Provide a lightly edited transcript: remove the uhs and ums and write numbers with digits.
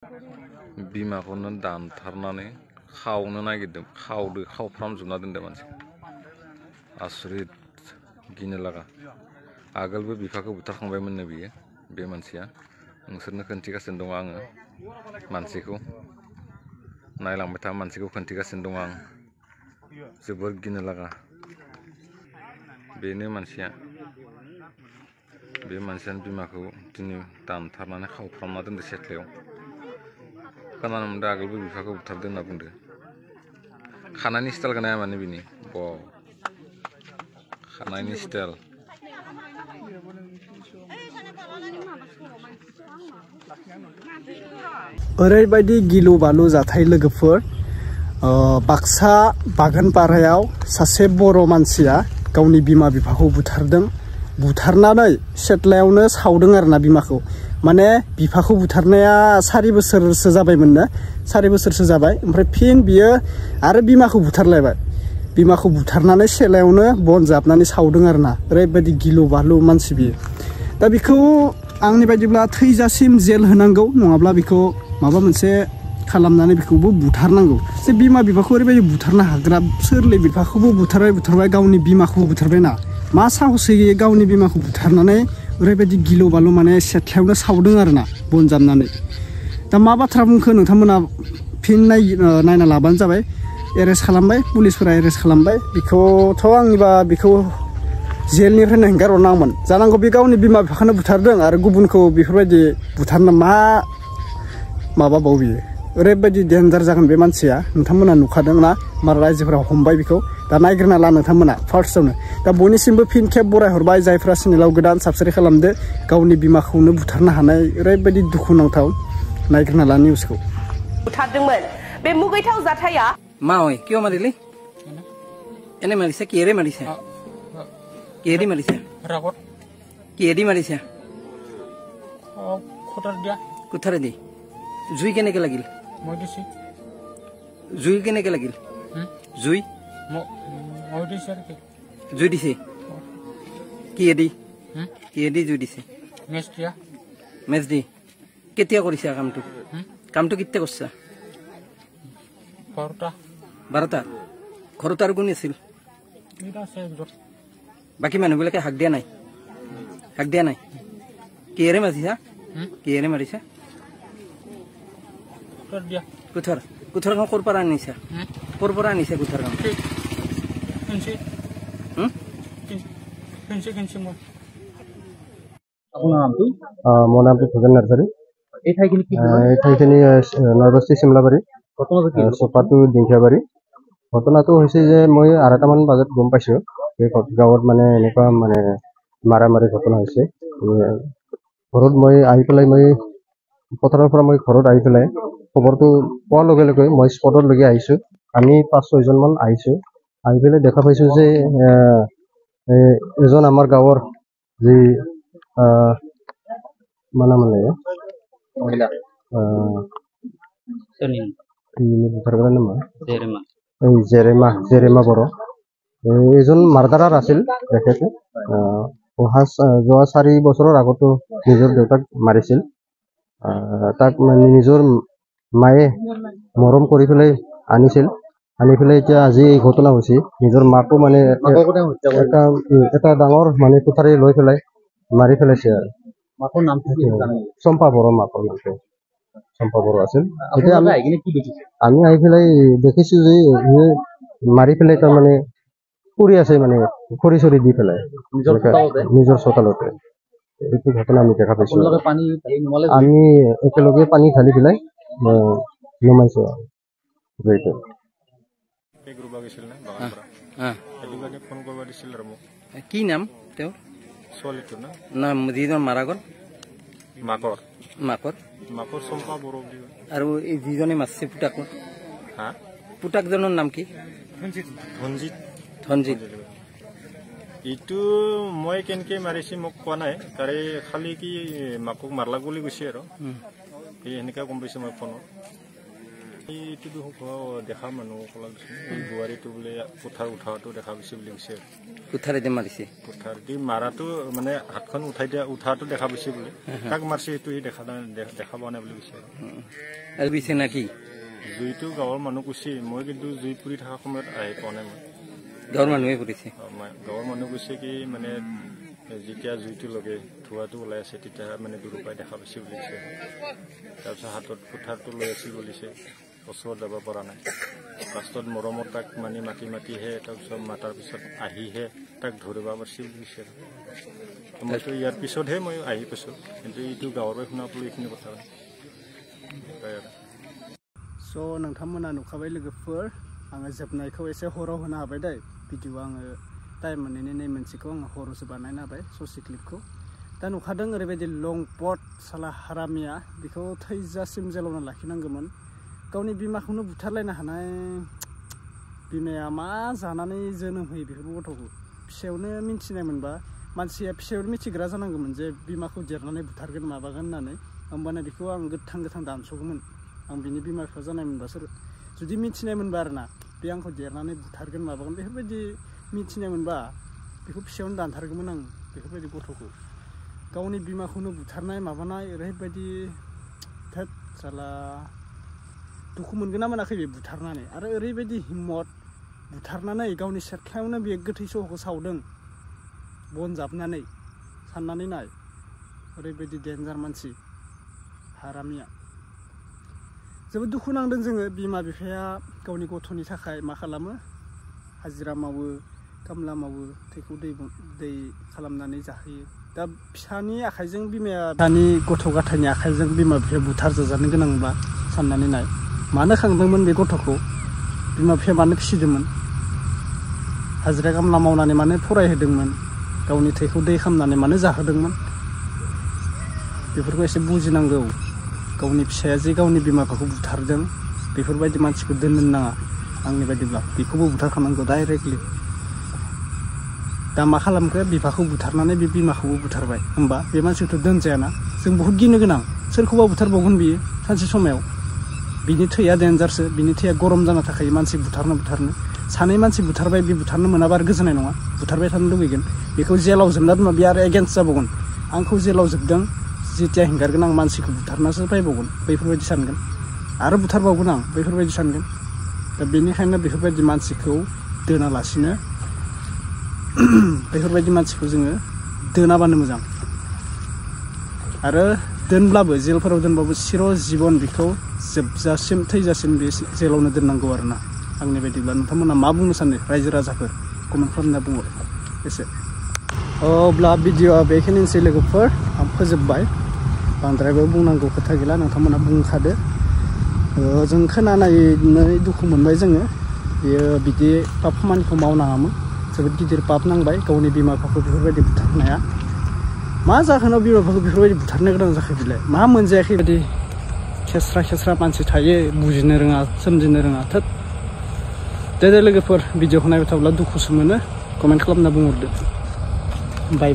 बिमाखौनो दानथारनानै खावनो नागिरदों खावफ्रामजोबना दोनदों मानसि आसरित गिनो लागा आगोलबो बिफाखौ बुथारखांबायमोननो बियो बे मानसिया नोंसोरनो खोन्थिगासिनो दङ आङो मानसिखौ नायलांबाय था मानसिखौ खोन्थिगासिनो दङ आं जोबोर गिनो लागा बेनो मानसिया बे मानसियानो बिमाखौ दिनै दानथारनानै खावफ्रामना दोनदो सेथ्लायाव खोनानो मोनदों आगोलबो बिफाखौ बुथारदो होनना बुंदो खानायनि स्टाइलखौ नाया माने बिनि खानायनि स्टाइल ओरैबायदि गिलु बालु जाथाय लोगोफोर बाक्सा बागानपारायाव सासे बर' मानसिया गावनि बिमा बिफाखौ बुथारनानै सेथ्लायावनो सावदों आरोना बिमाखौ माने बिफाखौ बुथारनाया 4 बोसोरसो जाबायमोननो 4 बोसोरसो जाबाय ओमफ्राय फिन बियो आरो बिमाखौ बुथारलायबाय बिमाखौ बुथारनानै सेलायावनो बन जाबनानै सावदों आरोना ओरैबायदि गिलु बालु मानसि बियो दा बिखौ आंनि बायदिब्ला थैजासिम जेल होनांगौ नङाब्ला बिखौ माबा मोनसे खालामनानै बिखौबो बुथारनांगौ जे बिमा बिफाखौ ओरैबायदि बुथारनो हाग्रा सोरलै बिफाखौबो बुथारबाय गावनि बिमाखौबो बुथारबायना मा साहसै गावनि बिमाखौ बुथारनानै ओरैबायदि गिलु बालु माने सेथ्लायावनो सावदों आरोना बन जाबनानै दा मा बाथ्रा बुंखो नोंथांमोना फिन नायना लाबानो जाबाय एरेस्ट खालामबाय पुलिसफोरा एरेस्ट खालामबाय बिखौथ' आंनिबा बिखौ जेलनिफ्रायनो हेंगारहरनांगौमोन जानांगौ बे गावनि बिमा बिफाखौनो बुथारदों आरो गुबुनखौ बेफोरबायदि बुथारनो मा माबाबाव बियो ओरैबायदि डेन्जार जागोन बे मानसिया नोंथांमोना नुखादों ना मा रायजोफोरा हमबाय बिखौ दा नायग्रोना ला नोंथांमोना फार्स्टआवनो दा बयनिसिमबो फिन खेब बरायहरबाय जायफ्रा चेनेलाव गोदान साबस्क्राइब खालामदो गावनि बिमाखौनो बुथारनो हानाय ओरैबायदि दुखुनांथाव नायग्रोना ला निउसखौ बुथारदोंमोन बे मुगैथाव जाथाया मा হয় কিয় মাৰিলি এনে মাৰিছে কিহেৰে মাৰিছে কিহেদি মাৰিছে ৰাগত কিহেদি মাৰিছে খটাৰ দিয়া কুঠাৰে দি জুই কেনেকে লাগিল মই দিছি জুই কেনেকে লাগিল জুই মই দিছি আৰু কি জুই দিছে কিহেদি জুই দিছে মেচ দিয়া মেচ দি কেতিয়া কৰিছা কামটো কেতিয়া কৰিছা 12টা ঘৰত আৰু কোন আছিল বাকী মানুহবিলাকে হাক দিয়া নাই কিহেৰে মাৰিছা কুঠাৰখন ক'ৰ পৰা আনিছা কুঠাৰখন মোৰ নামটো ভূপেন নাৰ্জাৰী এই ঠাইখিনি নলবাৰী চিমলাবাৰী চপাটো দিংখিয়াবাৰী ঘটনাটো হৈছে যে মই 2:30মান বজাত গম পাইছোঁ এই গাঁৱত মানে এনেকুৱা মানে মাৰামাৰি ঘটনা হৈছে ঘৰত মই আহি পেলাই মই পথাৰৰ পৰা মই ঘৰত আহি পেলাই খবৰটো পোৱাৰ লগে লগে মই স্পটলৈকে আহিছোঁ আমি 5-6জনমান আহিছোঁ আহি পেলাই দেখা পাইছোঁ যে এজন আমাৰ গাঁৱৰ যি মানে মহিলা জেৰেমা বড়ো এজন মাৰ্ডাৰাৰ আছিল তেখেতে যোৱা 4 বছৰৰ আগতো নিজৰ দেউতাক মাৰিছিল তাক মানে নিজৰ মায়ে মৰম কৰি পেলাই আনি পেলাই এতিয়া আজি এই ঘটনা হৈছে নিজৰ মাকো মানে এটা ডাঙৰ মানে কুঠাৰে লৈ পেলাই মাৰি পেলাইছে আৰু মাকৰ নাম চম্পা বড়ো মাকৰ নামটো চম্পা বড়ো আছিল এতিয়া আমি আহি পেলাই দেখিছোঁ যে মাৰি পেলাই তাৰমানে পৰি আছে মানে খৰি চৰি দি পেলাই নিজৰ চোতালতে এইটো ঘটনা আমি দেখা পাইছোঁ আমি একেলগে পানী ঢালি পেলাই নমাইছোঁ আৰু কি নাম তেওঁৰ নাম যিজন মাৰা গ'ল মাকৰ চম্পা বড়ো আৰু এই যিজনে মাৰিছে পুতাকজনৰ নাম কি ধনজিত এইটো মই কেনেকৈ মাৰিছে মোক কোৱা নাই তাৰে খালি কি মাকক মাৰলাক বুলি কৈছে আৰু এই এনেকৈ গম পাইছোঁ মই ফোনত এইটো দুখ দেখা মানুহ কলাক এই বুৱাৰীটো বোলে কোঠাৰ উঠাটো দেখা পাইছে বুলি কৈছে কোঠাৰে দি মাৰিছে কোঠাৰ দি মাৰাটো মানে হাতখন উঠাই দিয়া উঠাটো দেখা পাইছে বোলে তাক মাৰছে সেইটো দেখা পোৱা নাই বুলি কৈছে আৰু বিছে নাকি জুইটো গাঁৱৰ মানুহ কৈছে মই কিন্তু জুই পুৰি থকা সময়ত আহি পোৱা নাই মই গাঁৱৰ মানুহে কৰিছে গাঁৱৰ মানুহ কৈছে কি মানে যেতিয়া জুইটো লগে ধোঁৱাটো ওলাই আছে তেতিয়া মানে দূৰৰ পৰাই দেখা পাইছে বুলি কৈছে তাৰপিছত হাতত কোঠাৰটো লৈ আছিল বুলিছে ওচৰত যাব পৰা নাই লাষ্টত মৰমত তাক মাতিহে তাৰপিছত মাতাৰ পিছত আহিহে তাক ধৰিব পাৰিছিল বুলিছে মইতো ইয়াৰ পিছতহে মই আহি পাইছোঁ কিন্তু এইটো গাঁৱৰ পৰা শুনা পালোঁ এইখিনি কথা स' नोंथांमोना नुखाबाय लोगोफोर आङो जोबनायखौ एसे हराव होनो हाबाय दै भिडिअ आङो टाइम मोनैनि नै मोनसेखौ आङो हरावसो बानायनो हाबाय ससे क्लिपखौ दा नुखादों ओरैबायदि लं पट साला हारामिया बेखौ थैजासिम जेलावना लाखिनांगौमोन गावनि बिमाखौनो बुथारलायनो हानाय बिमाया मा जानानै जोनोम होयो बेफोरबो गथ'खौ फिसायावनो मिन्थिनाय मोनबा मानसिया फिसायावनो मिथिग्रा जानांगौमोन जे बिमाखौ देरनानै बुथारगोन माबागोन होननानै होमबाना बेखौ आं गोथां दानस'गौमोन आं बिनि बिमा बिफा जानाय मोनबासो जुदि मिथिनाय मोनबा आरोना बे आंखौ देरनानै बुथारगोन माबागोन बेफोरबायदि मिथिनाय मोनबा बेखौ फिसायावनो दानथारगौमोन आं बेफोरबायदि गथ'खौ गावनि बिमाखौनो बुथारनाय माबानाय ओरैबायदि थोद साला दुखु मोनगोन ना मोनाखै बे बुथारनानै आरो ओरैबायदि हिम्मत बुथारनानै गावनि सेरखायावनो बे गोथै सहखौ सावदों बन जाबनानै साननानै नाय ओरैबायदि डेन्जार मानसि हारामिया जोबोद दुखु नांदों जोङो बिमा बिफाया गावनि गथ'नि थाखाय मा खालामो हाजिरा मावो खामला मावो थैखौ दै खालामनानै जाहोयो दा फिसानि आखाइजों बिमाया दानि गथ' गथायनि आखाइजों बिमा बिफाया बुथार जाजानो गोनांब्ला साननानै नाय मानो खांदोंमोन बे गथ'खौ बिमा बिफाया मानो फिसिदोंमोन हाजिरा खामला मावनानै मानो फरायहोदोंमोन गावनि थैखौ दै खालामनानै मानो जाहोदोंमोन बेफोरखौ एसे बुजिनांगौ गावनि फिसाया जे गावनि बिमा बिफाखौ बुथारदों बेफोरबायदि मानसिखौ दोननो नाङा आंनि बायदिब्ला बेखौबो बुथारखानांगौ डाइरेक्टलि दा मा खालामखो बिफाखौ बुथारनानै बे बिमाखौबो बुथारबाय होमबा बे मानसिखौथ' दोनजायाना जों बहुद गिनो गोनां सोरखौबा बुथारबावगोन बियो सानसे समायाव बिनि थैया डेन्जारसो बिनि थैया गरम जाना थाखायो मानसि बुथारनो सानै मानसि बुथारबाय बे बुथारनो मोनाबा आरो गोजोननाय नङा बुथारबाय थानो लुबैगोन बेखौ जेलाव जोबना दोनबा बे आरो एगेन्स्ट जाबावगोन आंखौ जेलाव जोबदों जेथिया हेंगारगोन आं मानसिखौ बुथारनासो फैबावगोन बैफोरबायदि सानगोन आरो बुथारबावगोन आं बैफोरबायदि सानगोन दा बेनिखायनो बेफोरबायदि मानसिखौ दोनालासिनो बेफोरबायदि मानसिखौ जोङो दोनाबानो मोजां आरो दोनब्लाबो जेलफोराव दोनबाबो सिर' जिबन बेखौ जोबजासिम थैजासिम बे जेलावनो दोननांगौ आरोना आंनि बायदिब्ला नोंथांमोना मा बुंनो सानो रायजो राजाफोर कमेन्ट खालामना बुङो एसे अब्ला भिडिअआ बेखिनिसै लोगोफोर आं फोजोबबाय बांद्रायबो बुंनांगौ खोथा गैला नोंथांमोना बुंखादो जों खोनानानै दुखु मोनबाय जोङो बेयो बिदि पाप खामानिखौ मावनाङामोन जोबोद गिदिर पाप नांबाय गावनि बिमा बिफाखौ बेफोरबायदि बुथारनाया मा जाहोनाव बिमा बिफाखौ बेफोरबायदि बुथारनो गोनां जाखो बिलाय मा मोनजायाखै बायदि खेस्रा मानसि थायो बुजिनो रोङा सोमजिनो रोङा थोद दे लोगोफोर भिडिअखौ नायबाय थाब्ला दुखुसो मोनो कमेन्ट खालामना बुंहरदो बाय